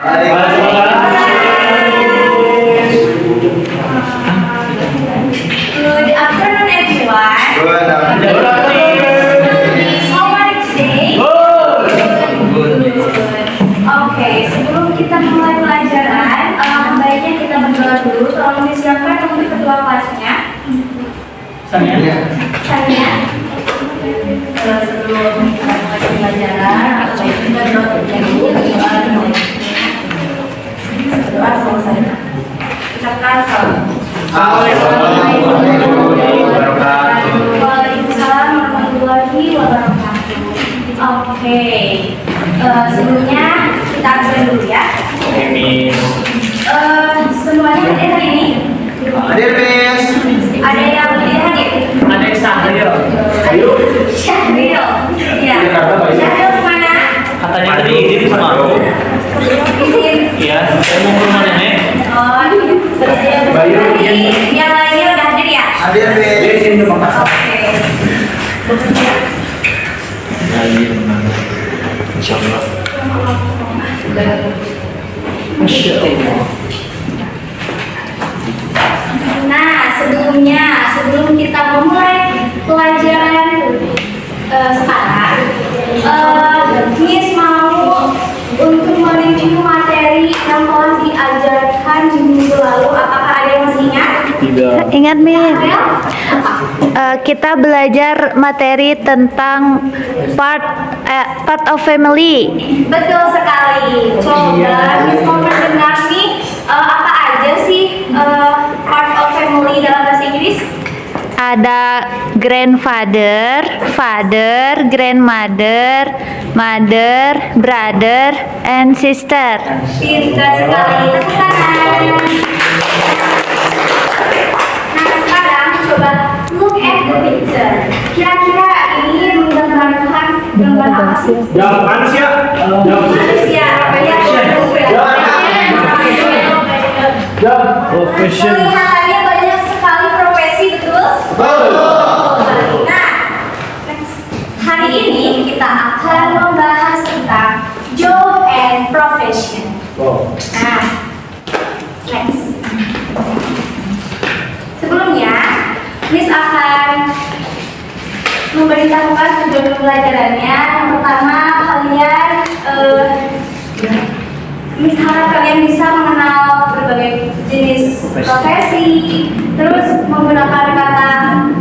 Good afternoon, everyone. Good afternoon. How are you today? Oke, sebelum kita mulai pelajaran, baiknya kita berdoa dulu. Tolong disiapkan untuk ketua kelasnya. Saya. Sebelum kita mulai pelajaran, baiknya kita berdoa dulu. Berdoa selesai. Ucapkan salam. Waalaikumsalam warahmatullahi wabarakatuh. Oke, sebelumnya kita absen dulu ya. Semuanya hadir hari ini? Hadir, Miss. Ada yang tidak hadir? Ada yang Syahril. Syahril. Iya. Syahril kemana? Katanya tadi izin sama aku. Izin. Iya, saya mau ke rumah nenek. Oh, yang lainnya udah hadir ya? Hadir, Miss. Oke. Insya Allah. Nah, sebelum kita memulai pelajaran sekarang, Miss mau untuk mereview materi yang telah diajarkan di minggu lalu. Apakah ada yang masih ingat? Ingat Min, Apa? kita belajar materi tentang part of family. Betul sekali. Coba Miss mau mendengar nih apa aja sih part of family dalam bahasa Inggris? Ada grandfather, father, grandmother, mother, brother, and sister. Pintar sekali. Tepuk tangan. Nah, sekarang coba look at the picture. Kira-kira ini menggambarkan gambar apa sih? Jawab manusia. Manusia. Banyak Profession. kelihatannya banyak sekali profesi, betul? Nah, hari ini kita akan membahas tentang job and profession. Nah, next. Sebelumnya, Miss akan memberitahukan tujuan pembelajarannya. Yang pertama, kalian Miss harap kalian bisa mengenal berbagai jenis profesi, terus menggunakan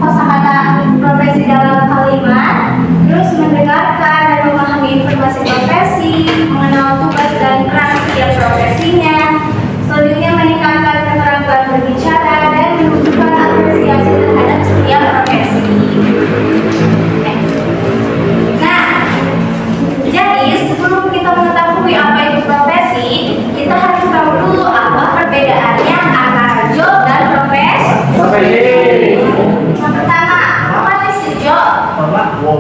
kosakata profesi dalam kalimat, terus mendengarkan dan memahami informasi profesi, mengenal tugas dan peran setiap profesinya, selanjutnya meningkatkan keterampilan berbicara dan menunjukkan apresiasi terhadap setiap profesi. Nah, jadi sebelum kita mengetahui apa itu profesi, kita harus tahu dulu apa perbedaannya antara job dan profesi. Yang pertama, what is a job?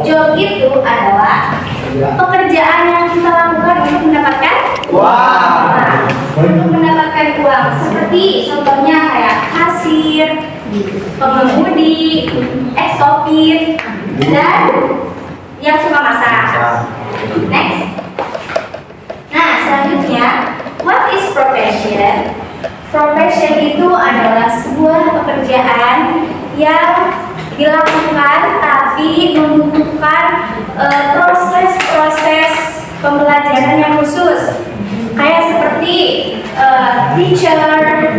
Job itu adalah pekerjaan yang kita lakukan untuk mendapatkan untuk mendapatkan uang. Seperti contohnya kayak kasir, pengemudi, sopir, dan yang suka masak. Next. Nah, selanjutnya, what is profession? Profession itu adalah sebuah pekerjaan yang dilakukan tapi membutuhkan proses-proses pembelajaran yang khusus. Kayak seperti teacher,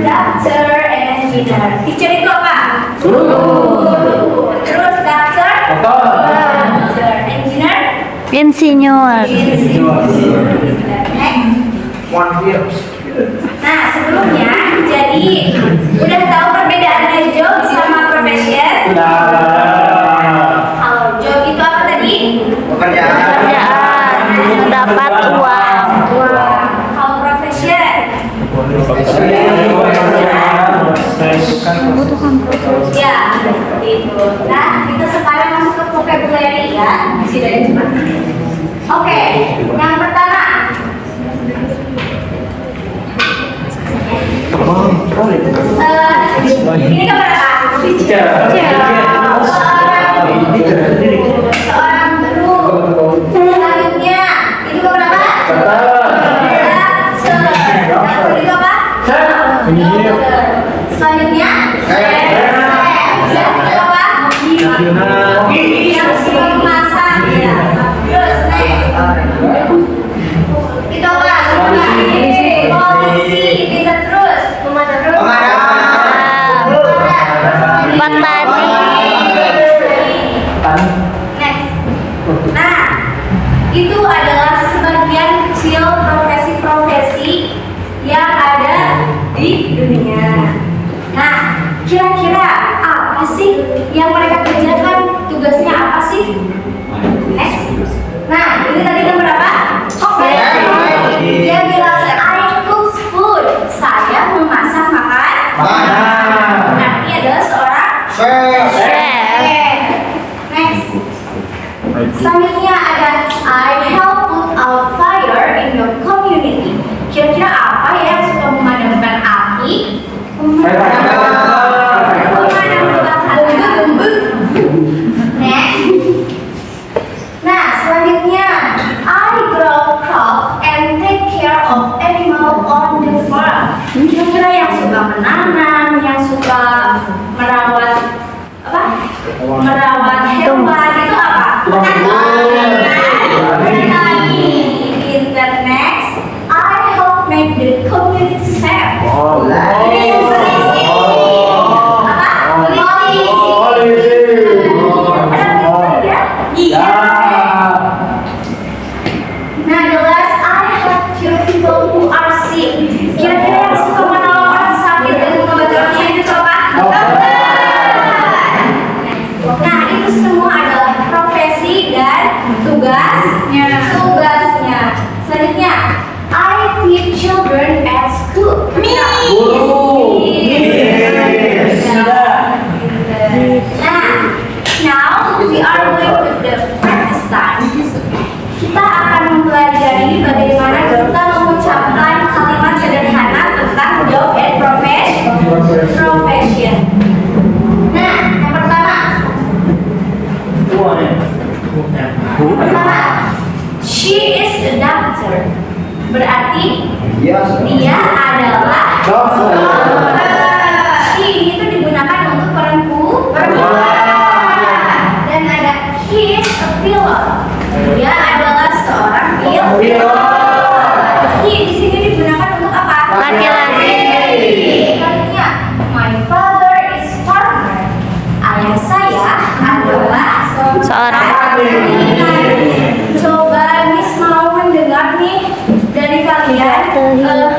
doctor, and engineer. Teacher itu apa? Guru. Terus doctor? Doctor. Engineer? Insinyur. Next. Nah, sebelumnya, jadi udah tahu perbedaannya job sama profession? Kalau job itu apa tadi? Pekerjaan, mendapat uang. Kalau profession? Ya, seperti itu. Nah, kita sekarang masuk ke vocabulary ya. Masih dari cepat. Oke, yang pertama. Ini gambar apa? Seorang guru. Selanjutnya, ini gambar apa? Doctor. Profesi, pintar terus. Pemadam. Petani. Next. Nah, itu adalah sebagian kecil profesi-profesi yang ada di dunia. Nah, kira-kira apa sih yang mereka kerjakan? Tugasnya apa sih? Next. Nah, ini tadi nomor apa? Oke. Dia bilang, I cook food. Saya memasak makan. Berarti adalah seorang Chef. Next. Selanjutnya ada I help put out fire in your community. Kira-kira apa ya yang suka memadamkan api? Next. Nah, selanjutnya I grow crop and take care of animal on the farm. Kira-kira yang suka menanam, yang suka merawat apa? Merawat hewan itu apa? Petani. Next, I help make the community safe. Ini yang sering sih. Apa? Polisi. Ada polisi ya? Iya. Nah, the last I help cure people who are sick. Kira-kira yang suka menolong orang sakit dan mengobati orang sakit itu apa? Nah, itu semua adalah profesi dan tugasnya. Selanjutnya, I teach children at school. Now we are going to the practice time. Kita akan mempelajari bagaimana kita mengucapkan kalimat sederhana tentang job and profession. Nah, yang pertama, she is a doctor. Berarti dia adalah dokter. She itu digunakan untuk perempuan. Dan ada he is a pilot. Dia adalah seorang pilot. He di sini digunakan untuk apa? Laki-laki. Selanjutnya, my father is farmer. Ayah saya adalah Seorang. Coba Miss mau mendengar nih dari kalian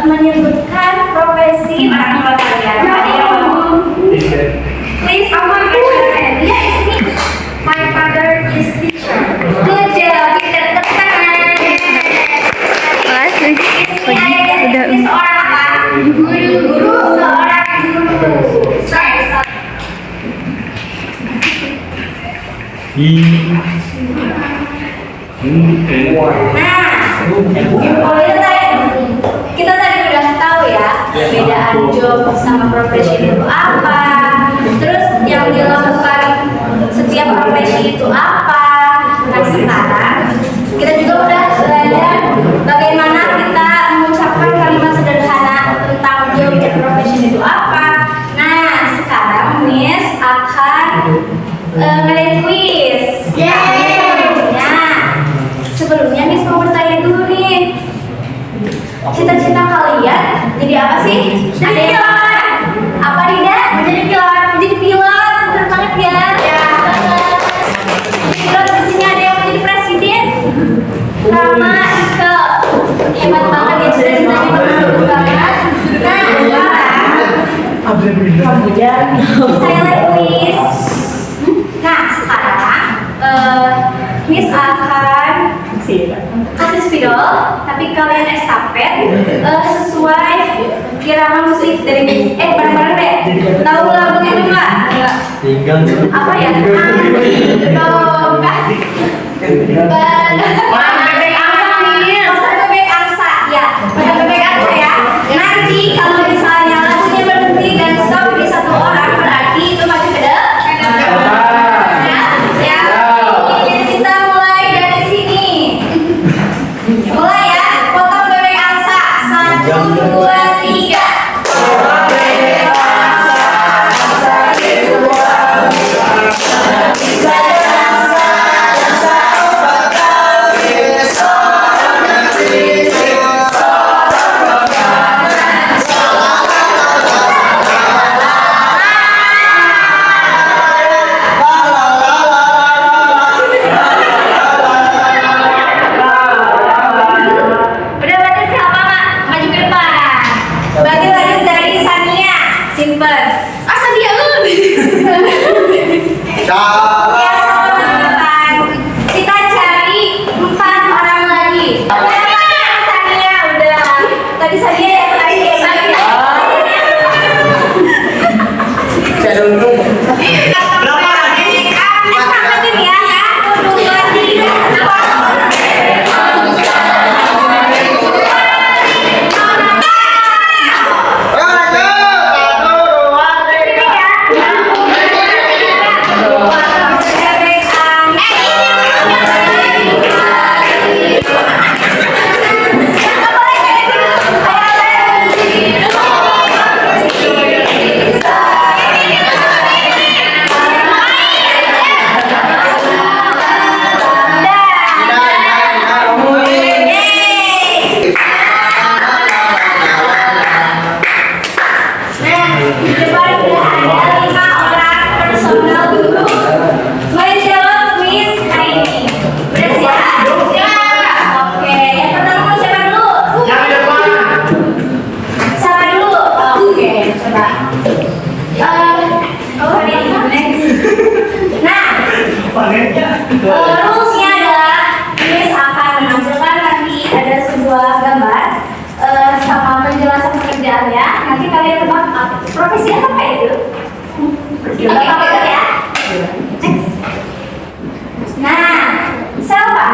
menyebutkan profesi orang tua kalian. Ada yang mau? Please, yes, me. My father is teacher. Good job, kita tepuk tangan. Makasih. Ini seorang apa? Guru. Seorang guru. Nah, kita tadi udah tahu ya perbedaan job sama profesi itu apa. Terus yang dilakukan setiap profesi itu apa. Nah, sekarang kita juga udah belajar bagaimana kita mengucapkan kalimat sederhana tentang job dan profesi itu apa. Nah, sekarang Miss akan ngadain quiz. Sebelumnya Miss mau bertanya dulu nih. Cita-cita kalian jadi apa sih? Jadi pilot. Apa Rida? Menjadi pilot. Menjadi pilot. Bener banget ya. Pilot di sini ada yang menjadi presiden. Rama, Ike. Hebat banget ya cita-citanya bagus banget. Nah, sekarang saya lagi Miss. Nah, sekarang Miss akan kasih spidol, tapi kalian estafet sesuai irama musik dari Miss. Bareng-bareng deh. Tahu lagu itu nggak? Apa ya? Bebek angsa nih. Bebek angsa ya. Bebek angsa ya. Nanti kalau misalnya lagunya berhenti dan stop di satu orang, berarti itu maju ke depan. Ya. Kita mulai dari sini. Mulai ya. Potong bebek angsa. 1, 2, 3. Salah. Ya, sama teman-teman. Kita cari 4 orang lagi. Sania udah. Tadi Sania yang terakhir. Saya dulu. Berapa lagi? Samatin ya. 1, 2, 3. Ayo lanjut. Rulesnya adalah Miss akan menampilkan nanti ada sebuah gambar sama penjelasan pekerjaannya. Nanti kalian tebak profesi apa itu? Oke, ya. Nah, Selva,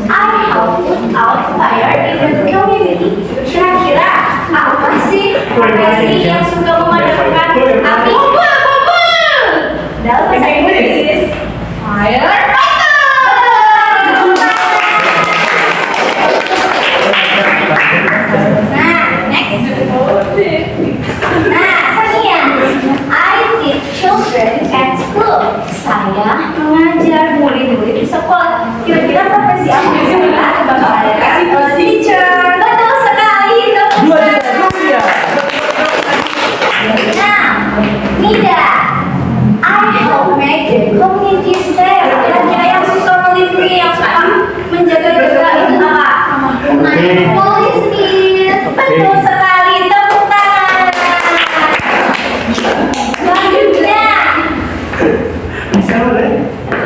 I have put out fire in the community. Kira-kira apa sih profesi yang suka memadamkan api? Dalam bahasa Inggris, firefighter. Nah, next. Nah, Sania, I teach children at school. Saya mengajar murid-murid di sekolah. Kira-kira profesi apa yang suka? Bapak kasih teacher. Betul sekali. Nah, Nida, I help make the community safe. Kira-kira yang suka melindungi, yang suka menjaga-jaga itu apa? Polisi. Betul sekali. Tepuk tangan. Selanjutnya,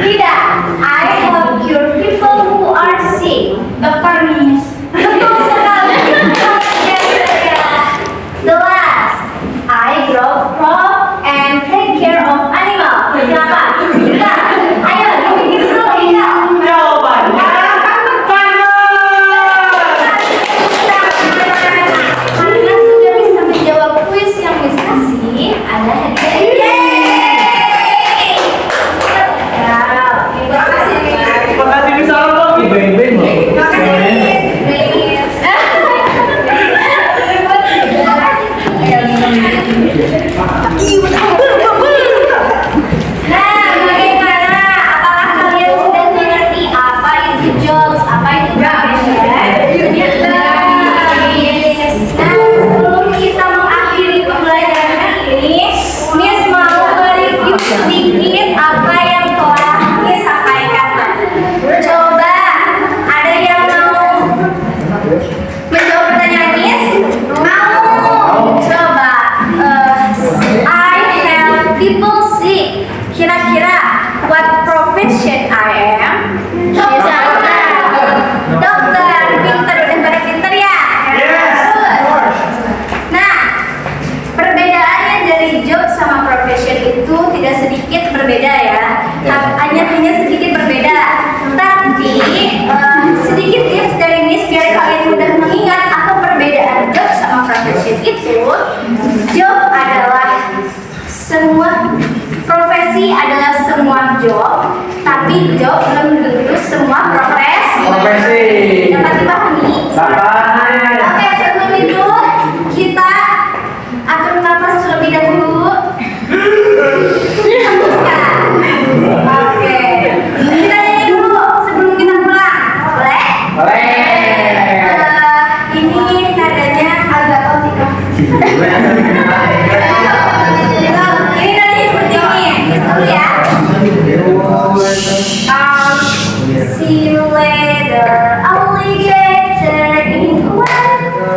Nida, I help cure people who are sick. Dokter Miss. Betul sekali. The last, I grow crop and take care of animal. Kenapa? Kita, ayo bikin dulu kita. Jawabannya Karena sudah bisa menjawab kuis yang Miss kasih, ada hadiah. Yeay! Ya, terima kasih. terima kasih bisa apa? Terima kasih. Nah, bagaimana? Apakah kalian sudah mengerti apa itu jobs, apa itu profession? Yes. Nah, sebelum kita mengakhiri pembelajaran ini, Miss mau mereview sedikit apa yang telah Miss sampaikan. Coba, ada yang mau menjawab pertanyaan Miss? Mau? Coba. I help people sick. Kira-kira what profession I am? Dokter. Dokter. Pinter, udah pada pinter ya? Yes. Good. Nah, perbedaannya dari job sama profession itu tidak sedikit berbeda ya. Hanya sedikit berbeda. Tapi sedikit tips dari Miss biar kalian mudah mengingat apa perbedaan job sama profession itu. Job adalah semua profesi adalah semua job, tapi job belum tentu semua profesi. Dapat dipahami? Oke, sebelum itu kita atur nafas terlebih dahulu. Hembuskan. Oke. Kita nyanyi dulu sebelum kita pulang. Boleh? Ini nadanya agak otik. Ini tadi seperti ini. Dulu ya. See you later, alligator in the wild.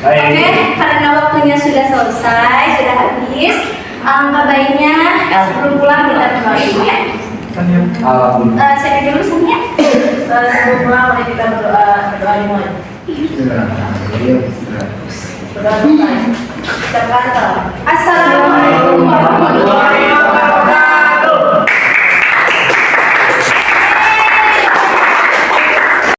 Oke, karena waktunya sudah selesai, sudah habis. Alangkah baiknya sebelum pulang kita berdoa dulu ya. Saya dulu semuanya. Sebelum pulang mari kita berdoa dimulai. Berdoa selesai. Kita berkata, Assalamualaikum warahmatullahi